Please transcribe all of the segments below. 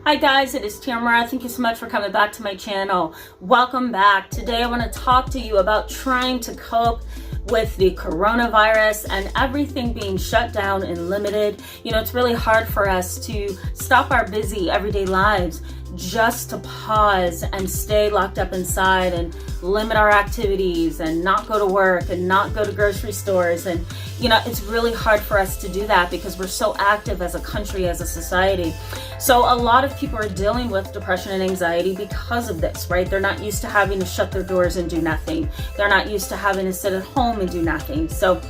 Hi guys, it is Tamara. Thank you so much for coming back to my channel. Welcome back. Today I want to talk to you about trying to cope with the coronavirus and everything being shut down and limited. You know, it's really hard for us to stop our busy everyday lives just to pause and stay locked up inside and limit our activities and not go to work and not go to grocery stores. And you know, it's really hard for us to do that because we're so active as a country, as a society. So a lot of people are dealing with depression and anxiety because of this, right? They're not used to having to shut their doors and do nothing. They're not used to having to sit at home and do nothing. So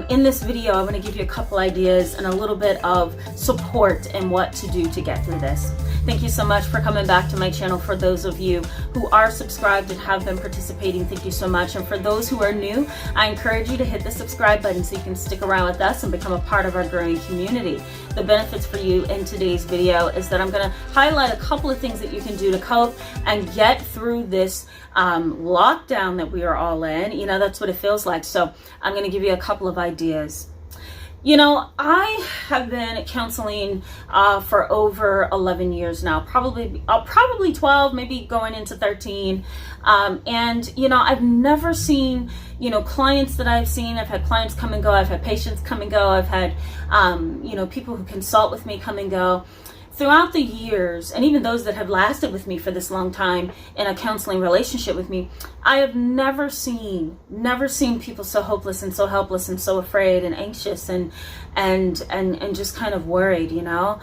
in this video, I'm going to give you a couple ideas and a little bit of support and what to do to get through this. Thank you so much for coming back to my channel. For those of you who are subscribed and have been participating, thank you so much. And for those who are new, I encourage you to hit the subscribe button so you can stick around with us and become a part of our growing community. The benefits for you in today's video is that I'm going to highlight a couple of things that you can do to cope and get through this lockdown that we are all in. You know, that's what it feels like. So I'm going to give you a couple of ideas. You know, I have been counseling for over 11 years now, probably 12, maybe going into 13. And, you know, I've never seen, you know, clients that I've seen. I've had clients come and go. I've had patients come and go. I've had, you know, people who consult with me come and go. Throughout the years, and even those that have lasted with me for this long time in a counseling relationship with me, I have never seen people so hopeless and so helpless and so afraid and anxious and just kind of worried, you know.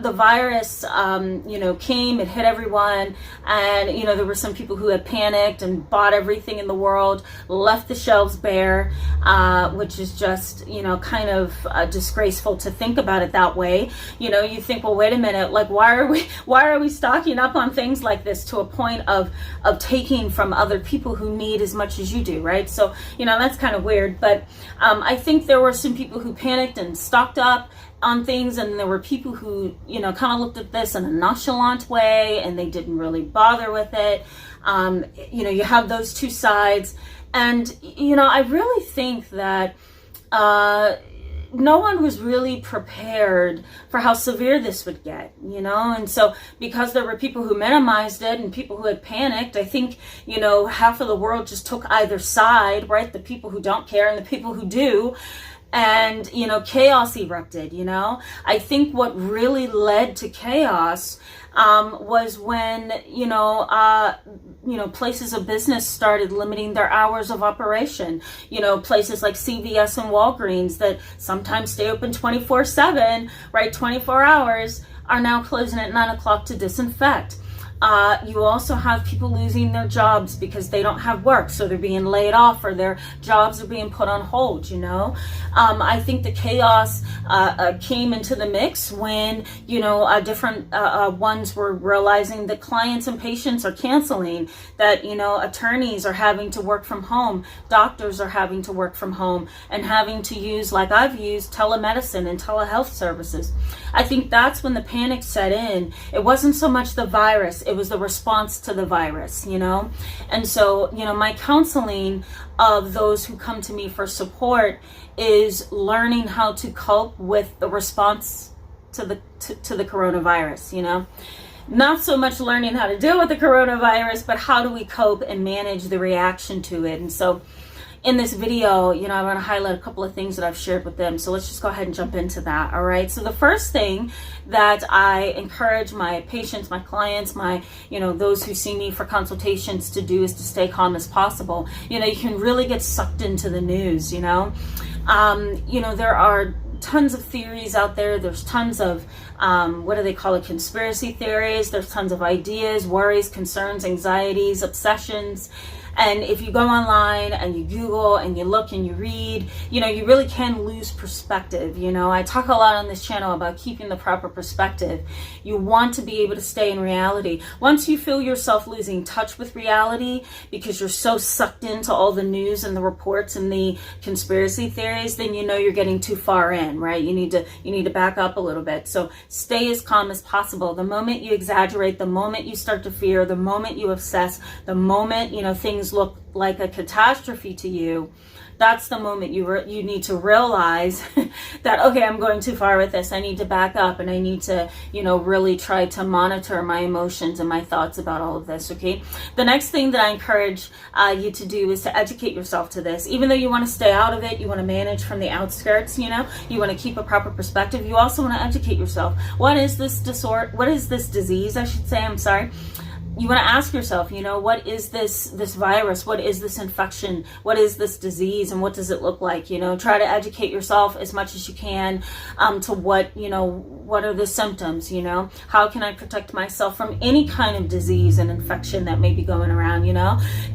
The virus, you know, came, it hit everyone, and, you know, there were some people who had panicked and bought everything in the world, left the shelves bare, which is just, you know, kind of disgraceful to think about it that way. You know, you think, well, wait a minute, like, why are we stocking up on things like this to a point of taking from other people who need as much as you do, right? So, you know, that's kind of weird. But I think there were some people who panicked and stocked up on things, and there were people who, you know, kind of looked at this in a nonchalant way and they didn't really bother with it. You know, you have those two sides, and, you know, I really think that no one was really prepared for how severe this would get, you know. And so because there were people who minimized it and people who had panicked, I think, you know, half of the world just took either side, right? The people who don't care and the people who do. And, you know, chaos erupted, you know. I think what really led to chaos was when, you know, places of business started limiting their hours of operation. You know, places like CVS and Walgreens that sometimes stay open 24/7, right, 24 hours, are now closing at 9 o'clock to disinfect. You also have people losing their jobs because they don't have work, so they're being laid off or their jobs are being put on hold, you know. I think the chaos came into the mix when, you know, different ones were realizing that clients and patients are canceling, that, you know, attorneys are having to work from home, doctors are having to work from home and having to use, like I've used, telemedicine and telehealth services. I think that's when the panic set in. It wasn't so much the virus, it was the response to the virus, you know. And so, you know, my counseling of those who come to me for support is learning how to cope with the response to the coronavirus, you know. Not so much learning how to deal with the coronavirus, but how do we cope and manage the reaction to it. And so in this video, you know, I want to highlight a couple of things that I've shared with them. So let's just go ahead and jump into that. All right. So the first thing that I encourage my patients, my clients, my, you know, those who see me for consultations to do is to stay calm as possible. You know, you can really get sucked into the news, you know. You know, there are tons of theories out there. There's tons of, what do they call it? Conspiracy theories. There's tons of ideas, worries, concerns, anxieties, obsessions. And if you go online and you Google and you look and you read, you know, you really can lose perspective. You know, I talk a lot on this channel about keeping the proper perspective. You want to be able to stay in reality. Once you feel yourself losing touch with reality because you're so sucked into all the news and the reports and the conspiracy theories, then you know you're getting too far in, right? You need to back up a little bit. So stay as calm as possible. The moment you exaggerate, the moment you start to fear, the moment you obsess, the moment, you know, things look like a catastrophe to you, that's the moment you need to realize that, okay, I'm going too far with this. I need to back up, and I need to, really try to monitor my emotions and my thoughts about all of this, okay? The next thing that I encourage you to do is to educate yourself to this. Even though you want to stay out of it, you want to manage from the outskirts, you want to keep a proper perspective, you also want to educate yourself. What is this disorder? What is this disease, I should say? I'm sorry. You want to ask yourself, what is this virus? What is this infection? What is this disease? And what does it look like? Try to educate yourself as much as you can to what are the symptoms? How can I protect myself from any kind of disease and infection that may be going around?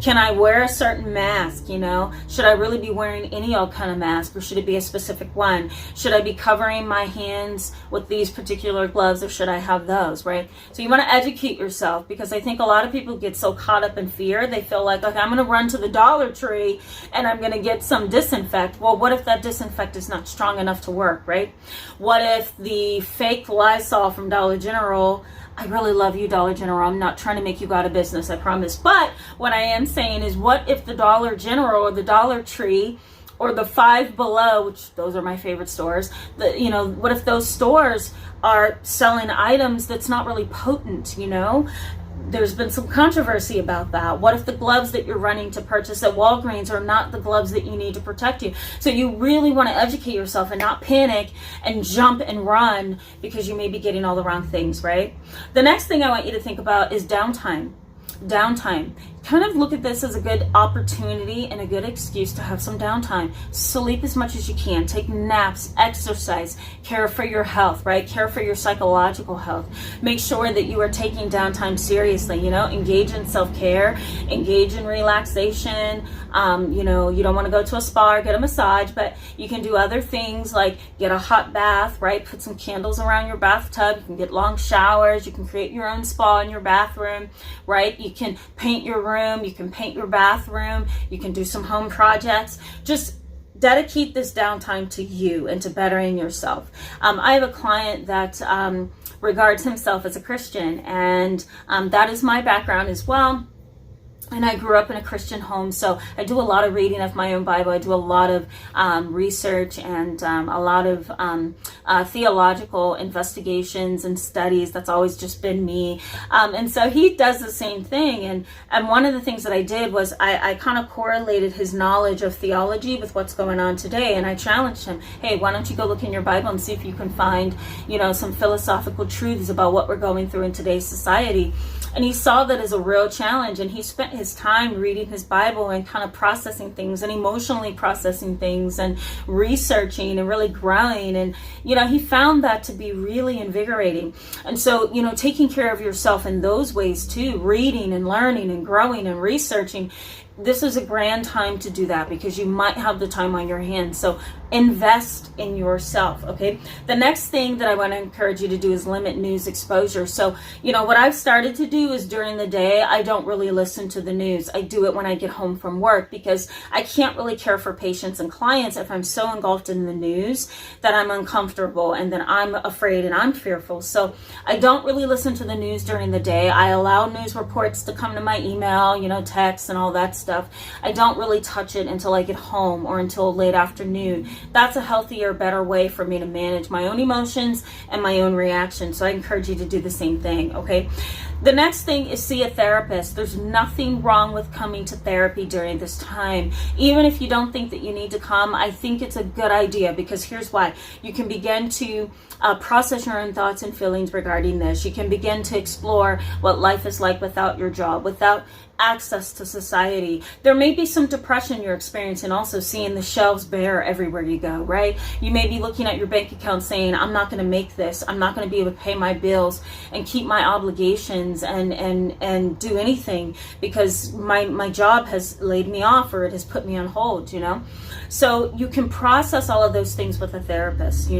Can I wear a certain mask? Should I really be wearing any old kind of mask, or should it be a specific one? Should I be covering my hands with these particular gloves, or should I have those, right? So you want to educate yourself, because I think a lot of people get so caught up in fear. They feel like, okay, I'm going to run to the Dollar Tree and I'm going to get some disinfect. Well, what if that disinfect is not strong enough to work, right? What if the fake Lysol from Dollar General, I really love you, Dollar General, I'm not trying to make you go out of business, I promise. But what I am saying is, what if the Dollar General or the Dollar Tree or the Five Below, which those are my favorite stores, what if those stores are selling items that's not really potent, There's been some controversy about that. What if the gloves that you're running to purchase at Walgreens are not the gloves that you need to protect you? So you really want to educate yourself and not panic and jump and run because you may be getting all the wrong things, right? The next thing I want you to think about is downtime. Downtime. Kind of look at this as a good opportunity and a good excuse to have some downtime. Sleep as much as you can. Take naps, exercise, care for your health, right? Care for your psychological health. Make sure that you are taking downtime seriously, engage in self-care, engage in relaxation. You don't want to go to a spa or get a massage, but you can do other things like get a hot bath, right? Put some candles around your bathtub. You can get long showers. You can create your own spa in your bathroom, right? You can paint your room, you can paint your bathroom, you can do some home projects. Just dedicate this downtime to you and to bettering yourself. I have a client that regards himself as a Christian, and that is my background as well. And I grew up in a Christian home, so I do a lot of reading of my own Bible. I do a lot of research and a lot of theological investigations and studies. That's always just been me. And so he does the same thing. And one of the things that I did was I kind of correlated his knowledge of theology with what's going on today. And I challenged him, hey, why don't you go look in your Bible and see if you can find, some philosophical truths about what we're going through in today's society. And he saw that as a real challenge, and he spent his time reading his Bible and kind of processing things and emotionally processing things and researching and really growing. And, he found that to be really invigorating. And so, taking care of yourself in those ways too, reading and learning and growing and researching, this is a grand time to do that because you might have the time on your hands. So invest in yourself, okay? The next thing that I want to encourage you to do is limit news exposure. So, what I've started to do is during the day, I don't really listen to the news. I do it when I get home from work because I can't really care for patients and clients if I'm so engulfed in the news that I'm uncomfortable and then I'm afraid and I'm fearful. So I don't really listen to the news during the day. I allow news reports to come to my email, texts and all that stuff. I don't really touch it until I get home or until late afternoon. That's a healthier, better way for me to manage my own emotions and my own reactions. So I encourage you to do the same thing, okay? The next thing is see a therapist. There's nothing wrong with coming to therapy during this time. Even if you don't think that you need to come, I think it's a good idea because here's why. You can begin to process your own thoughts and feelings regarding this. You can begin to explore what life is like without your job, without access to society. There may be some depression you're experiencing also, seeing the shelves bare everywhere you go, right? You may be looking at your bank account saying, I'm not going to make this. I'm not going to be able to pay my bills and keep my obligations and do anything because my job has laid me off or it has put me on hold, So you can process all of those things with a therapist,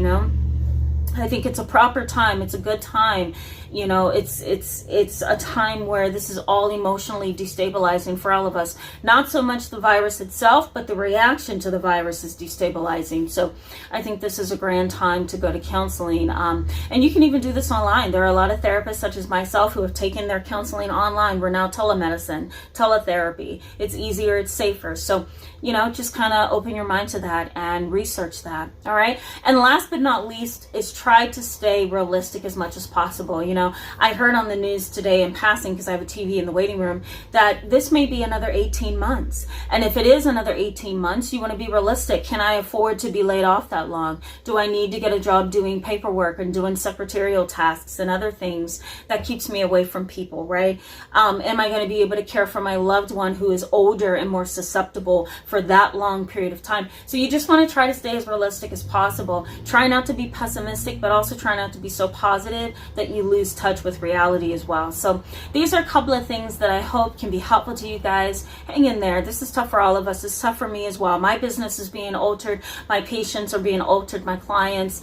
I think it's a proper time. It's a good time. You know, it's a time where this is all emotionally destabilizing for all of us. Not so much the virus itself, but the reaction to the virus is destabilizing. So I think this is a grand time to go to counseling. And you can even do this online. There are a lot of therapists such as myself who have taken their counseling online. We're now telemedicine, teletherapy. It's easier, it's safer. So, you know, just kind of open your mind to that and research that. All right. And last but not least is try to stay realistic as much as possible. You know, I heard on the news today in passing, because I have a TV in the waiting room, that this may be another 18 months. And if it is another 18 months, you want to be realistic. Can I afford to be laid off that long? Do I need to get a job doing paperwork and doing secretarial tasks and other things that keeps me away from people, right? Am I going to be able to care for my loved one who is older and more susceptible for that long period of time? So you just want to try to stay as realistic as possible. Try not to be pessimistic, but also try not to be so positive that you lose touch with reality as well. So these are a couple of things that I hope can be helpful to you guys. Hang in there. This is tough for all of us. It's tough for me as well. My business is being altered. My patients are being altered. My clients.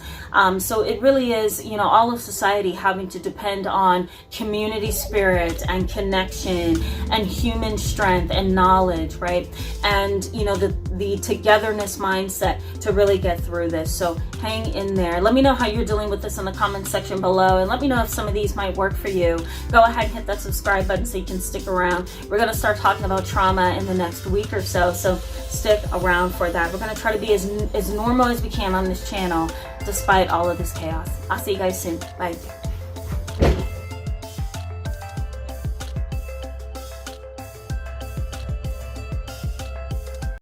So it really is, you know, all of society having to depend on community spirit and connection and human strength and knowledge, right? And, you know, the togetherness mindset to really get through this. So hang in there. Let me know how you're dealing with this in the comments section below, and let me know if some of these might work for you. Go ahead and hit that subscribe button so you can stick around. We're going to start talking about trauma in the next week or so, so stick around for that. We're going to try to be as normal as we can on this channel despite all of this chaos. I'll see you guys soon. Bye.